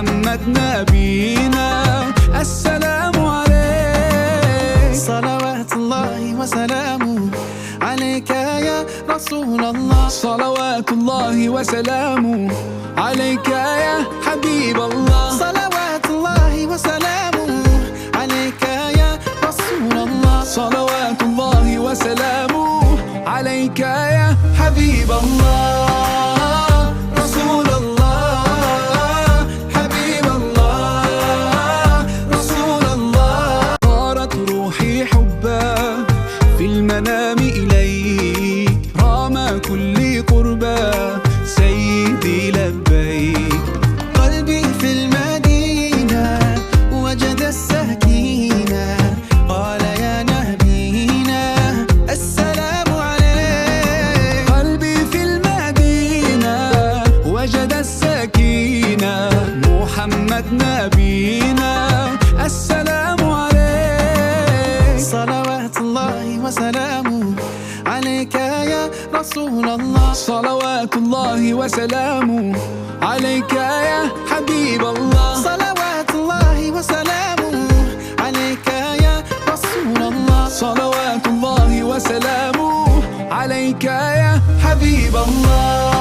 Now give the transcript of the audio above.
محمد نبينا السلام عليك. صلوات الله وسلامه عليك يا رسول الله. صلوات الله وسلامه عليك يا حبيب الله. صلوات الله وسلامه عليك يا رسول الله. صلوات الله وسلامه عليك يا حبيب الله. رسول الله حبيب الله رسول الله. طارت روحي حبا في المنام إليك، رام كل قربا سيدي لبيك. قلبي في المدينة وجد السكينة، قال يا نبينا السلام عليك. قلبي في المدينة وجد السكينة، محمد نبينا السلام عليك. صلوات الله وسلامه عليك يا رسول الله. صلوات الله وسلامه عليك يا حبيب الله. صلوات الله وسلامه عليك يا رسول الله. صلوات الله وسلامه عليك يا حبيب الله.